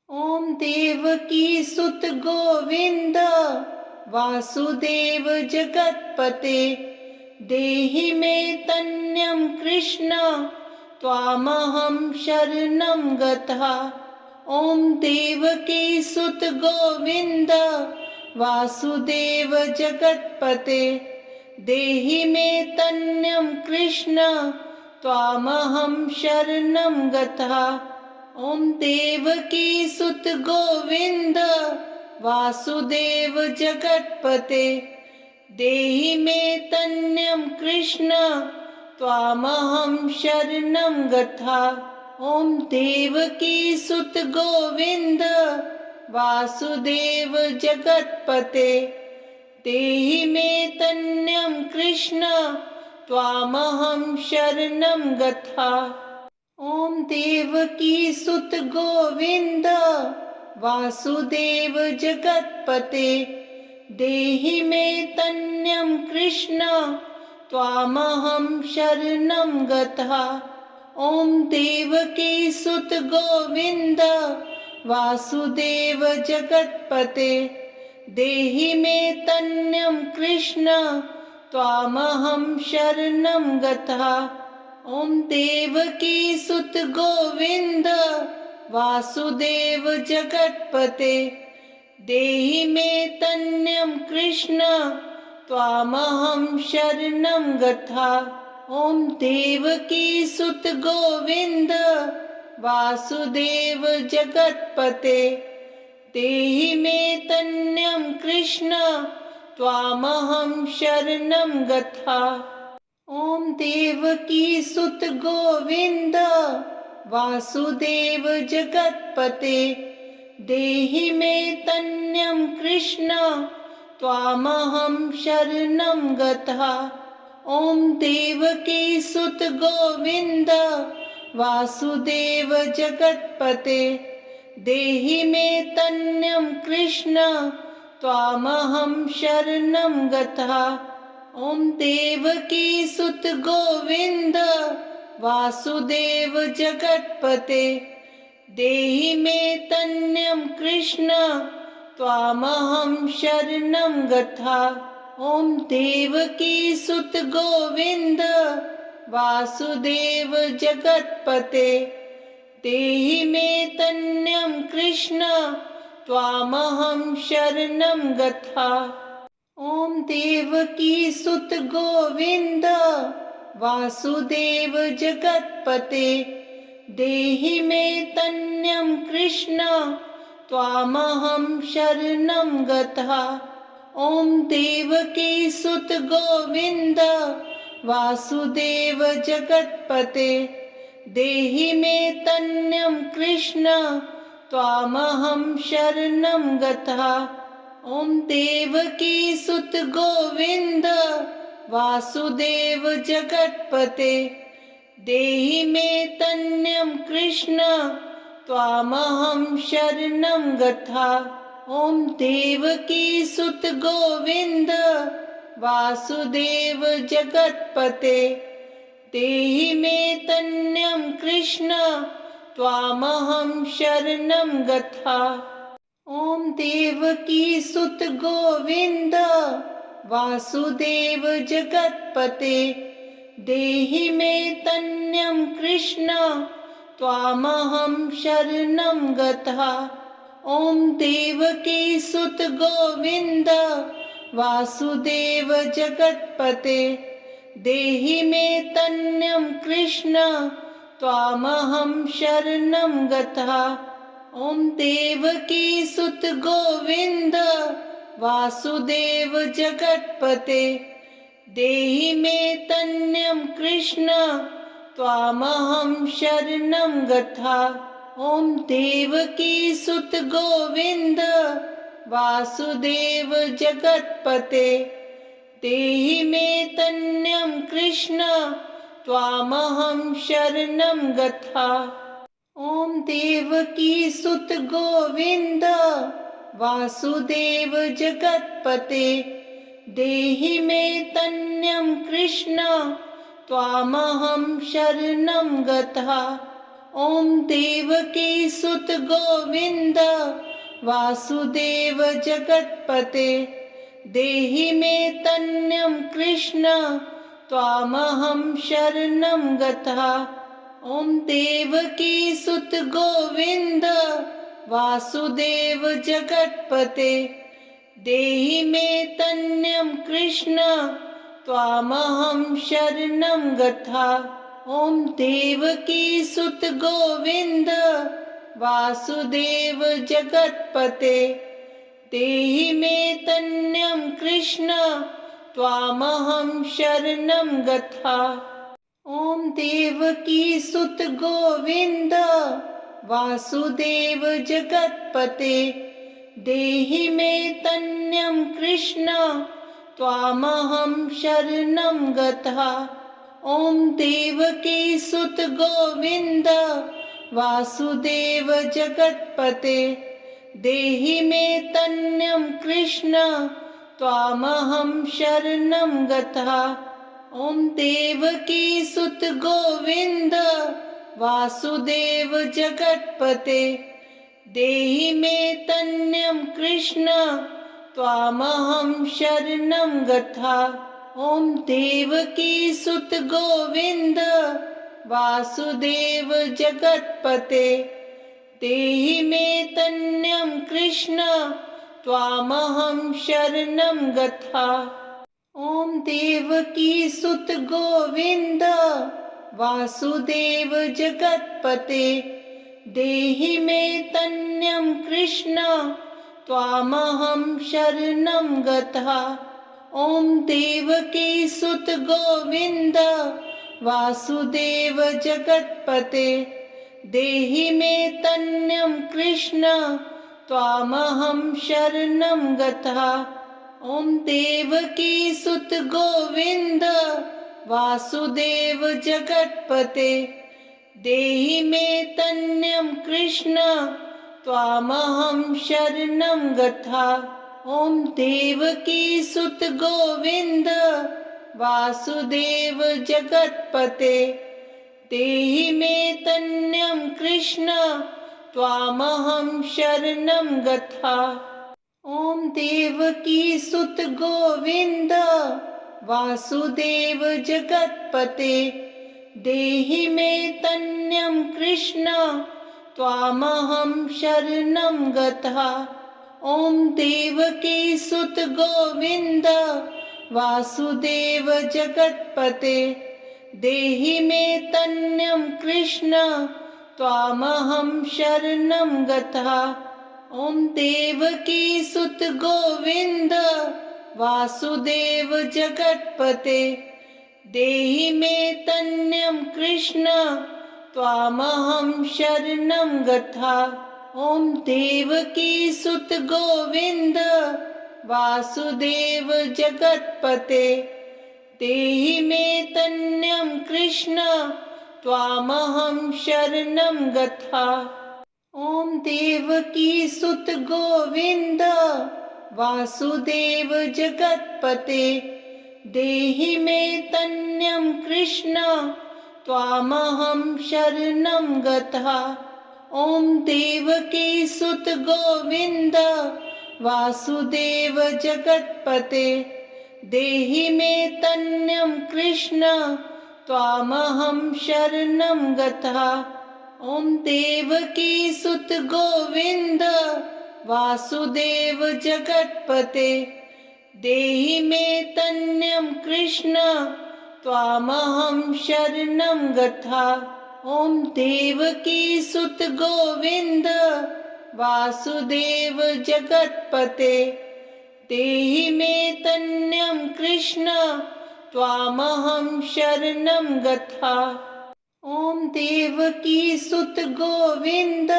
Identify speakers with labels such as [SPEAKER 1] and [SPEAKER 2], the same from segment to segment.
[SPEAKER 1] ॐ देवकी सुत गोविन्द वासुदेव जगत्पते देहि मे तन्यं कृष्ण त्वामहं शरणं गतः। ॐ देवकी सुत गोविन्द वासुदेव जगत्पते देहि मे तन्यं कृष्ण त्वामहं शरणं गतः। ॐ देवकी सुत गोविन्द वासुदेव जगत्पते देहि मे तन्यं कृष्ण त्वामहं शरणं गतः। ॐ देवकी सुत गोविन्द वासुदेव जगत्पते देहि मे तन्यं कृष्ण त्वामहं शरणं गतः। ॐ देवकी सुत गोविन्द वासुदेव जगत्पते देहि मे तन्यं कृष्ण त्वामहं शरणं गतः। ॐ देवकी सुत गोविन्द वासुदेव जगत्पते देहि मे तन्यं कृष्ण त्वामहं शरणं गतः। ॐ देवकी सुत गोविन्द वासुदेव जगत्पते देहि मे तन्यं कृष्ण त्वामहं शरणं गतः। ॐ देवकी सुत गोविन्द वासुदेव जगत्पते देहि मे तन्यं कृष्ण त्वामहं शरणं गतः। ॐ देवकी सुत गोविन्द वासुदेव जगत्पते देहि मे तन्यं कृष्ण त्वामहं शरणं गतः। ॐ देवकी सुत गोविन्द वासुदेव जगत्पते देहि मे तन्यं कृष्ण त्वामहं शरणं गतः। ॐ देवकी सुत गोविन्द वासुदेव जगत्पते देहि मे तन्यं कृष्ण त्वामहं शरणं गतः। ॐ देवकी सुत गोविन्द वासुदेव जगत्पते देहि मे तन्यं कृष्ण त्वामहं शरणं गतः। ॐ देवकी सुत गोविन्द वासुदेव जगत्पते देहि मे तन्यं कृष्ण त्वामहं शरणं गतः। ॐ देवकी सुत गोविन्द वासुदेव जगत्पते देहि मे तन्यं कृष्ण त्वामहं शरणं गतः। ॐ देवकी सुत गोविन्द वासुदेव जगत्पते देहि मे तन्यं कृष्ण त्वामहं शरणं गतः। ॐ देवकी सुत गोविन्द वासुदेव जगत्पते देहि मे तन्यं कृष्ण त्वामहं शरणं गतः। ॐ देवकी सुत गोविन्द वासुदेव जगत्पते देहि मे तन्यं कृष्ण त्वामहं शरणं गतः। ॐ देवकी सुत गोविन्द वासुदेव जगत्पते देहि मे तन्यं कृष्ण त्वामहं शरणं गतः। ॐ देवकी सुत गोविन्द वासुदेव जगत्पते देहि मे तन्यं कृष्ण त्वामहं शरणं गतः। ॐ देवकी सुत गोविन्द वासुदेव जगत्पते देहि मे तन्यं कृष्ण त्वामहं शरणं गतः। ॐ देवकी सुत गोविन्द वासुदेव जगत्पते देहि मे तन्यं कृष्ण त्वामहं शरणं गतः। ॐ देवकी सुत गोविन्द वासुदेव जगत्पते देहि मे तन्यं कृष्ण त्वामहं शरणं गतः। ॐ देवकी सुत गोविन्द वासुदेव जगत्पते देहि मे तन्यं कृष्ण त्वामहं शरणं गतः। ॐ देवकी सुत गोविन्द वासुदेव जगत्पते देहि मे तन्यं कृष्ण त्वामहं शरणं गतः। ॐ देवकी सुत गोविन्द वासुदेव जगत्पते देहि मे तन्यं कृष्ण त्वामहं शरणं गतः। ॐ देवकी सुत गोविन्द वासुदेव जगत्पते देहि मे तन्यं कृष्ण त्वामहं शरणं गतः। ॐ देवकी सुत गोविन्द वासुदेव जगत्पते देहि मे तन्यं कृष्ण त्वामहं शरणं गतः। ॐ देवकी सुत गोविन्द वासुदेव जगत्पते देहि मे तन्यं कृष्ण त्वामहं शरणं गतः। ॐ देवकी सुत गोविन्द वासुदेव जगत्पते देहि मे तन्यं कृष्ण त्वामहं शरणं गतः। ॐ देवकी सुत गोविन्द वासुदेव जगत्पते देहि मे तन्यं कृष्ण त्वामहं शरणं गतः। ॐ देवकी सुत गोविन्द वासुदेव जगत्पते देहि मे तन्यं कृष्ण त्वामहं शरणं गतः। ॐ देवकी सुत गोविन्द वासुदेव जगत्पते देहि मे तन्यं कृष्ण त्वामहं शरणं गतः। ॐ देवकी सुत गोविन्द वासुदेव जगत्पते देहि मे तन्यं कृष्ण त्वामहं शरणं गतः। ॐ देवकी सुत गोविन्द वासुदेव जगत्पते देहि मे तन्यं कृष्ण त्वामहं शरणं गतः। ॐ देवकी सुत गोविन्द वासुदेव जगत्पते देहि मे तन्यं कृष्ण त्वामहं शरणं गतः। ॐ देवकी सुत गोविन्द वासुदेव जगत्पते देहि मे तन्यं कृष्ण त्वामहं शरणं गतः। ॐ देवकी सुत गोविन्द वासुदेव जगत्पते देहि मे तन्यं कृष्ण त्वामहं शरणं गतः। ॐ देवकी सुत गोविन्द वासुदेव जगत्पते देहि मे तन्यं कृष्ण त्वामहं शरणं गतः। ॐ देवकी सुत गोविन्द वासुदेव जगत्पते देहि मे तन्यं कृष्ण त्वामहं शरणं गतः। ॐ देवकी सुत गोविन्द वासुदेव जगत्पते देहि मे तन्यं कृष्ण त्वामहं शरणं गतः। ॐ देवकी सुत गोविन्द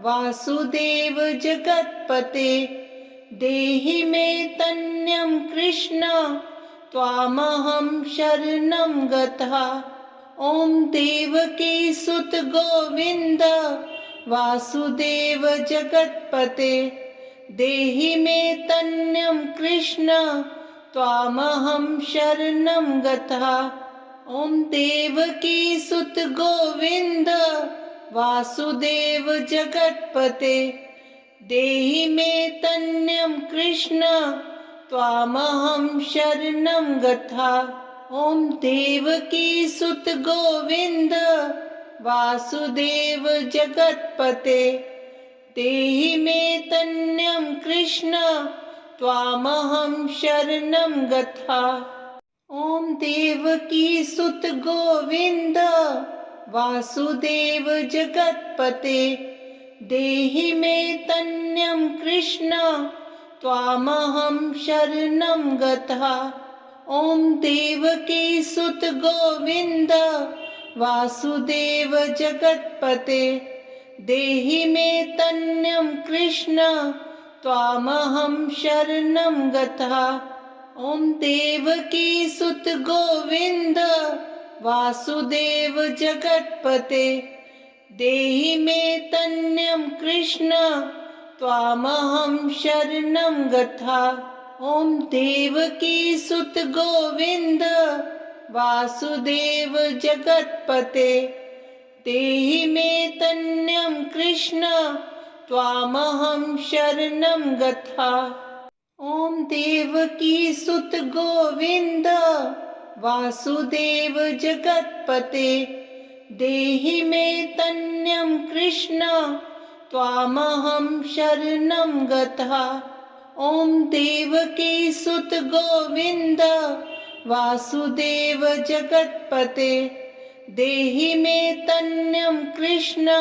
[SPEAKER 1] वासुदेव जगत्पते देहि मे तन्यं कृष्ण त्वामहं शरणं गतः। ॐ देवकी सुत गोविन्द वासुदेव जगत्पते देहि मे तन्यं कृष्ण त्वामहं शरणं गतः। ॐ देवकी सुत गोविन्द वासुदेव जगत्पते देहि मे तन्यं कृष्ण त्वामहं शरणं गता। ओम देवकी सुत गोविंद वासुदेव जगत्पते देहि मे तन्यं कृष्ण त्वामहं शरणं गता। ओम देवकी सुत गोविंद वासुदेव जगत्पते देहि मे तन्यं कृष्ण त्वामहं शरणं गता। ओम देवकी सुत गोविंद वासुदेव जगत्पते देहि मे तन्यं कृष्ण त्वामहं शरणं गता। ओम देवकी सुत गोविंद वासुदेव जगत्पते देहि मे तन्यं कृष्ण त्वामहं शरणं गता। ओम देवकी सुत गोविंद वासुदेव जगत्पते देहि मे तन्यं कृष्ण त्वामहं शरणं गता। ओम देवकी सुत गोविंद वासुदेव जगत्पते देहि मे तन्यं कृष्ण त्वामहं शरणं गता। ओम देवकी सुत गोविंद वासुदेव जगत्पते देहि मे तन्यं कृष्ण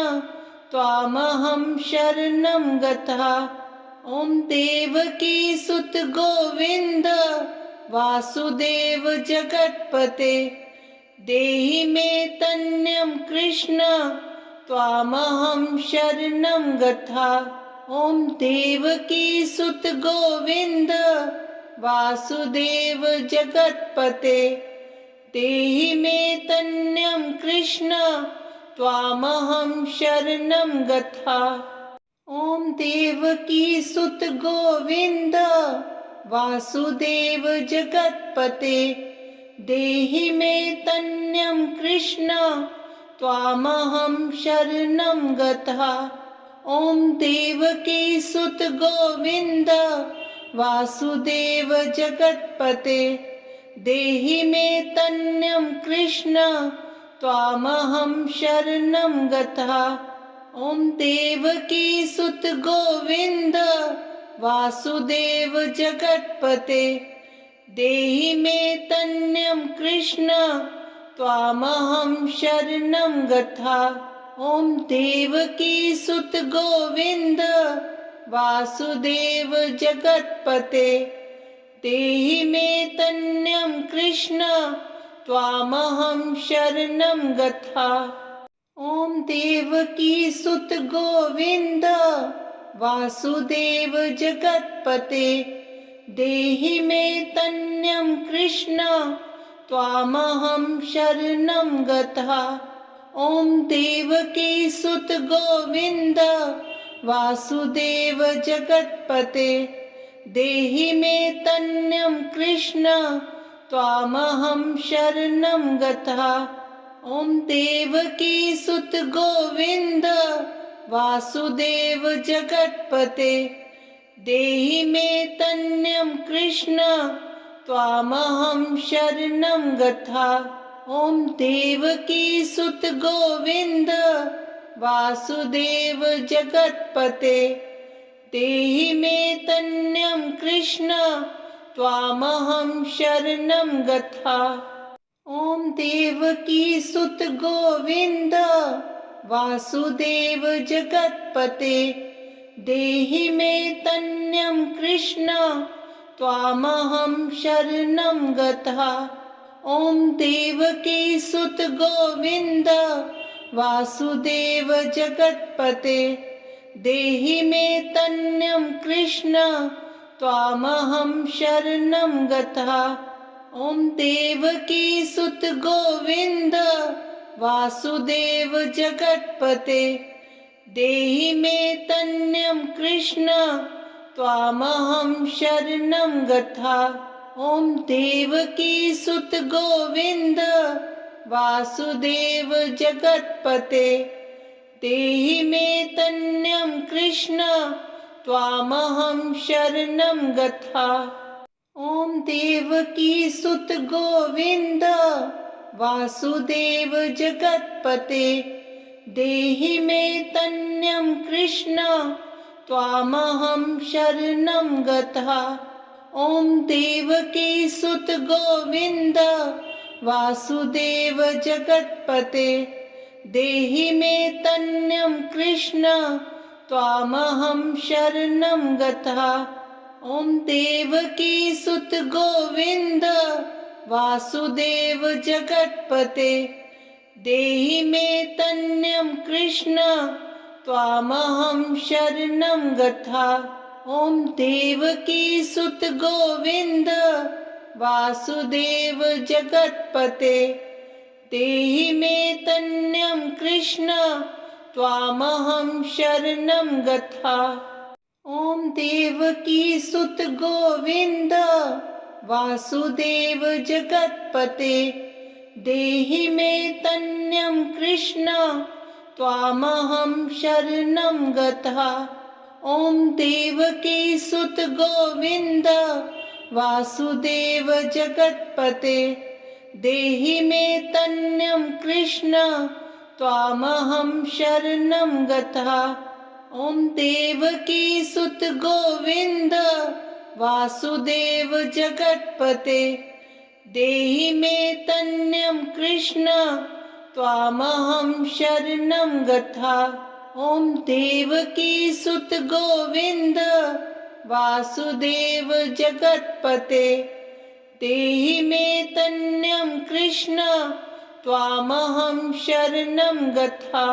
[SPEAKER 1] त्वामहं शरणं गता। ओम देवकी सुत गोविंद वासुदेव जगत्पते देहि मे तन्यं कृष्ण त्वामहं शरणं गता। ओम देवकी सुत गोविंद वासुदेव जगत्पते देहि मे तन्यं कृष्ण त्वामहं शरणं गता। ओम देवकी सुत गोविंद वासुदेव जगत्पते देहि मे तन्यं कृष्ण त्वामहं शरणं गता। ओम देवकी सुत गोविंद वासुदेव जगत्पते देहि मे तन्यं कृष्ण त्वामहं शरणं गता। ओम देवकी सुत गोविंद वासुदेव जगत्पते देहि मे तन्यं कृष्ण त्वामहं शरणं गता। ओम देवकी सुत गोविंद वासुदेव जगत्पते देहि मे तन्यं कृष्ण त्वामहं शरणं गता। ओम देवकी सुत गोविंद वासुदेव जगत्पते देहि मे तन्यं कृष्ण त्वामहं शरणं गता। ओम देवकी सुत गोविंद वासुदेव जगत्पते देहि मे तन्यं कृष्ण त्वामहं शरणं गता। ओम देवकी सुत गोविंद वासुदेव जगत्पते देहि मे तन्यं कृष्ण त्वामहं शरणं गता। ओम देवकी सुत गोविंद वासुदेव जगत्पते देहि मे तन्यं कृष्ण त्वामहं शरणं गता। ओम देवकी सुत गोविंद वासुदेव जगत्पते देहि मे तन्यं कृष्ण त्वामहं शरणं गता। ओम देवकी सुत गोविंद वासुदेव जगत्पते देहि मे तन्यं कृष्ण त्वामहं शरणं गता। ओम देवकी सुत गोविंद वासुदेव जगत्पते देहि मे तन्यं कृष्ण त्वामहं शरणं गता। ओम देवकी सुत गोविंद वासुदेव जगत्पते देहि मे तन्यं कृष्ण त्वामहं शरणं गता। ॐ देवकी सुत गोविन्द वासुदेव जगत्पते देहि मे तन्यं कृष्ण त्वामहं शरणं गता। ॐ देवकी सुत गोविन्द वासुदेव जगत्पते देहि मे तन्यं कृष्ण त्वामहं शरणं गता। ॐ देवकी सुत गोविन्द वासुदेव जगत्पते देहि मे तन्यं कृष्ण त्वामहं शरणं गता। ॐ देवकी सुत गोविन्द वासुदेव जगत्पते देहि मे तन्यं कृष्ण त्वामहं शरणं गता। ॐ देवकी सुत गोविन्द वासुदेव जगत्पते देहि मे तन्यं कृष्ण त्वामहं शरणं गता। ॐ देवकी सुत गोविन्द वासुदेव जगत्पते देहि मे तन्यं कृष्ण त्वामहं शरणं गता। ॐ देवकी सुत गोविन्द वासुदेव जगत्पते देहि मे तन्यं कृष्ण त्वामहं शरणं गता। ॐ देवकी सुत गोविन्द वासुदेव जगत्पते देहि मे तन्यं कृष्ण त्वामहं शरणं गता।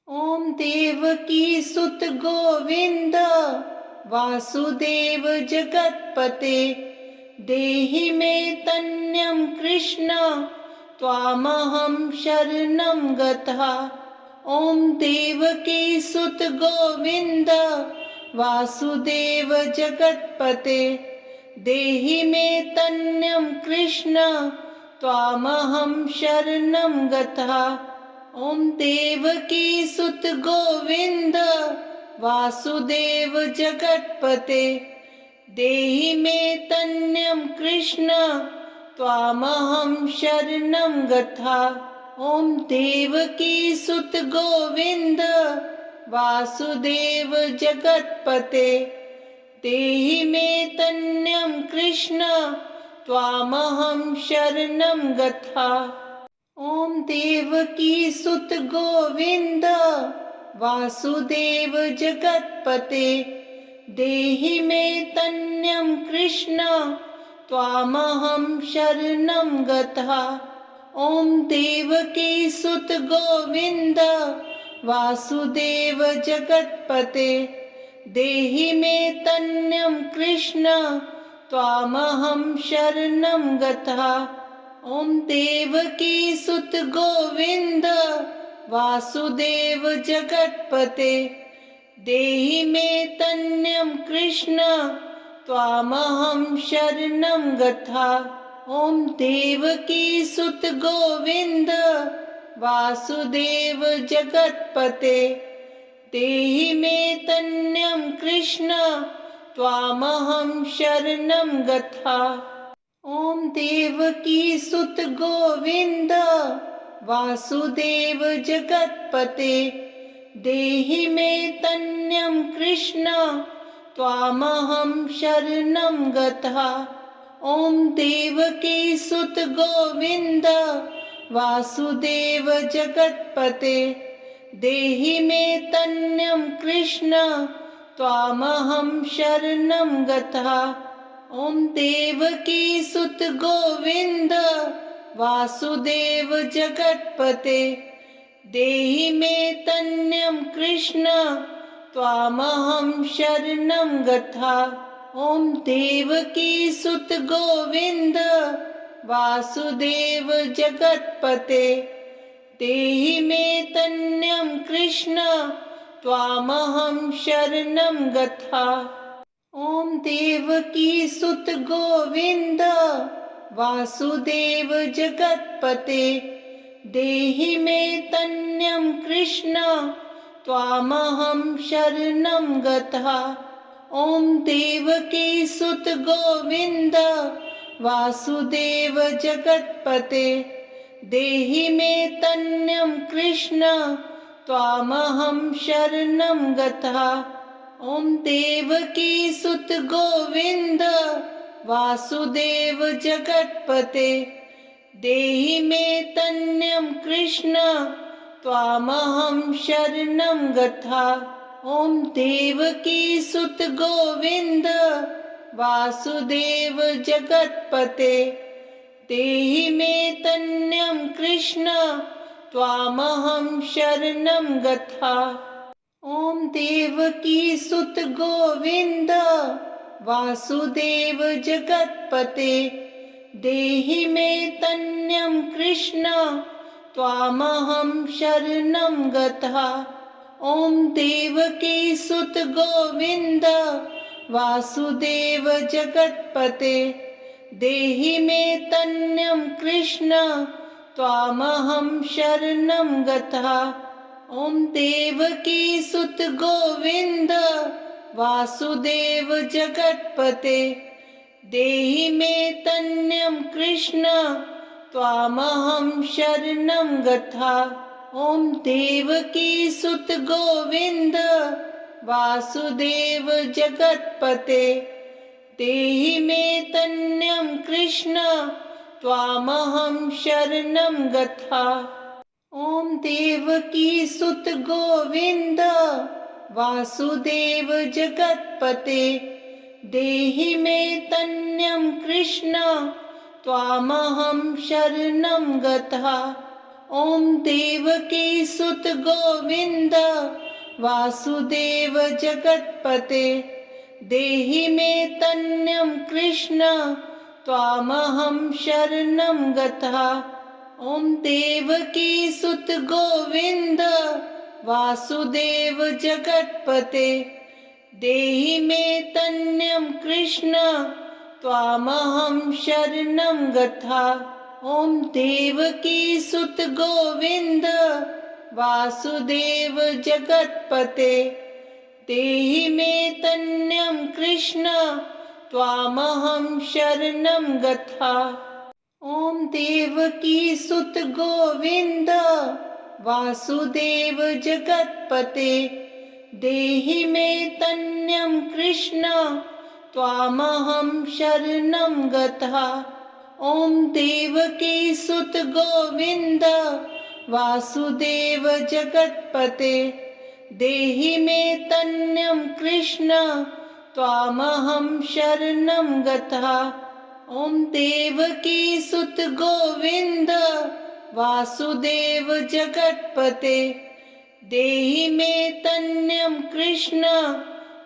[SPEAKER 1] ॐ देवकी सुत गोविन्द वासुदेव जगत्पते देहि मे तन्यं कृष्ण त्वामहं शरणं गता। ॐ देवकी सुत गोविन्द वासुदेव जगत्पते देहि मे तन्यं कृष्ण त्वामहं शरणं गता। ॐ देवकी सुत गोविन्द वासुदेव जगत्पते देहि मे तन्यं कृष्ण त्वामहं शरणं गता। ॐ देवकी सुत गोविन्द वासुदेव जगत्पते देहि मे तन्यं कृष्ण त्वामहं शरणं गता। ॐ देवकी सुत गोविन्द वासुदेव जगत्पते देहि मे तन्यं कृष्ण त्वामहं शरणं गता। ॐ देवकी सुत गोविन्द वासुदेव जगत्पते देहि मे तन्यं कृष्ण त्वामहं शरणं गता। ॐ देवकी सुत गोविन्द वासुदेव जगत्पते देहि मे तन्यं कृष्ण त्वामहं शरणं गता। ॐ देवकी सुत गोविन्द वासुदेव जगत्पते देहि मे तन्यं कृष्ण त्वामहं शरणं गता। ॐ देवकी सुत गोविन्द वासुदेव जगत्पते देहि मे तन्यं कृष्ण त्वामहं शरणं गता। ॐ देवकी सुत गोविन्द वासुदेव जगत्पते देहि मे तन्यं कृष्ण त्वामहं शरणं गता। ॐ देवकी सुत गोविन्द वासुदेव जगत्पते देहि मे तन्यं कृष्ण त्वामहं शरणं गता। ॐ देवकी सुत गोविन्द वासुदेव जगत्पते देहि मे तन्यं कृष्ण त्वामहं शरणं गता। ॐ देवकी सुत गोविन्द वासुदेव जगत्पते देहि मे तन्यं कृष्ण त्वामहं शरणं गतः। ॐ देवकी सुत गोविन्द वासुदेव जगत्पते देहि मे तन्यं कृष्ण त्वामहं शरणं गतः। ॐ देवकी सुत गोविन्द वासुदेव जगत्पते देहि मे तन्यं कृष्ण त्वामहं शरणं गतः। ॐ देवकी सुत गोविन्द वासुदेव जगत्पते देहि मे तन्यं कृष्ण त्वामहं शरणं गतः। ॐ देवकी सुत गोविन्द वासुदेव जगत्पते देहि मे तन्यं कृष्ण त्वामहं शरणं गतः। ॐ देवकी सुत गोविन्द वासुदेव जगत्पते देहि मे तन्यं कृष्ण त्वामहं शरणं गतः। ॐ देवकी सुत गोविन्द वासुदेव जगत्पते देहि मे तन्यं कृष्ण त्वामहं शरणं गतः। ॐ देवकी सुत गोविन्द वासुदेव जगत्पते देहि मे तन्यं कृष्ण त्वामहं शरणं गतः। ॐ देवकी सुत गोविन्द वासुदेव जगत्पते देहि मे तन्यं कृष्ण त्वामहं शरणं गतः। ॐ देवकी सुत गोविन्द वासुदेव जगत्पते देहि मे तन्यं कृष्ण त्वामहं शरणं गतः। ॐ देवकी सुत गोविन्द वासुदेव जगत्पते देहि मे तन्यं कृष्ण त्वामहं शरणं गतः। ॐ देवकी सुत गोविन्द वासुदेव जगत्पते देहि मे तन्यं कृष्ण त्वामहं शरणं गतः। ॐ देवकी सुत गोविन्द वासुदेव जगत्पते देहि मे तन्यं कृष्ण त्वामहं शरणं गतः। ॐ देवकी सुत गोविन्द वासुदेव जगत्पते देहि मे तन्यं कृष्ण त्वामहं शरणं गतः। ॐ देवकी सुत गोविन्द वासुदेव जगत्पते देहि मे तन्यं कृष्ण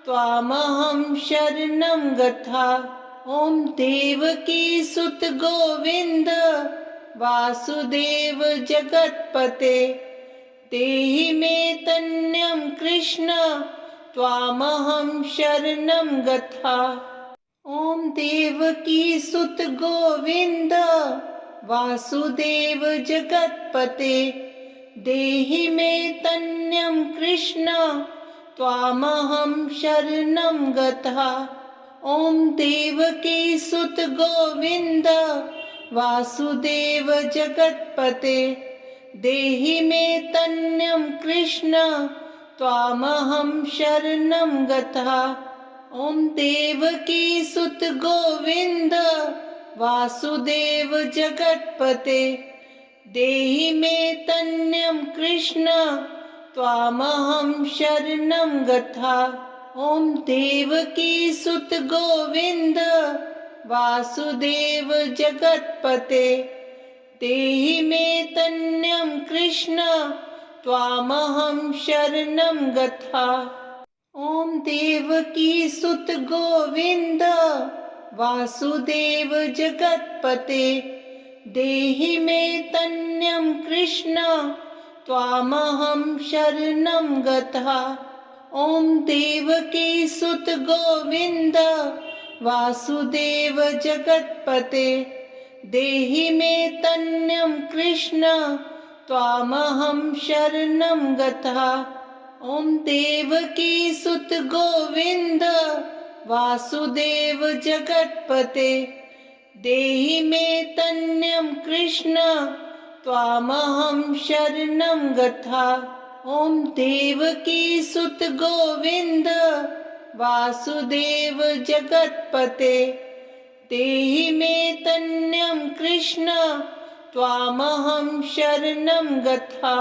[SPEAKER 1] त्वामहं शरणं गतः। ॐ देवकी सुत गोविन्द वासुदेव जगत्पते देहि मे तन्यं कृष्ण त्वामहं शरणं गतः। ॐ देवकी सुत गोविन्द वासुदेव जगत्पते देहि मे तन्यं कृष्ण त्वामहं शरणं गतः। ॐ देवकी सुत गोविन्द वासुदेव जगत्पते देहि मे तन्यं कृष्ण त्वामहं शरणं गतः। ॐ देवकी सुत गोविन्द वासुदेव जगत्पते देहि मे तन्यं कृष्ण त्वामहं शरणं गतः। ॐ देवकी सुत गोविन्द वासुदेव जगत्पते देहि मे तन्यं कृष्ण त्वामहं शरणं गतः। ॐ देवकी सुत गोविन्द वासुदेव जगत्पते देहि मे तन्यं कृष्ण त्वामहं शरणं गतः। ॐ देवकी सुत गोविन्द वासुदेव जगत्पते देहि मे तन्यं कृष्ण त्वामहं शरणं गतः। ॐ देवकी सुत गोविन्द वासुदेव जगत्पते देहि मे तन्यं कृष्ण त्वामहं शरणं गता। ॐ देवकी सुत गोविन्द वासुदेव जगत्पते देहि मे तन्यं कृष्ण त्वामहं शरणं गता।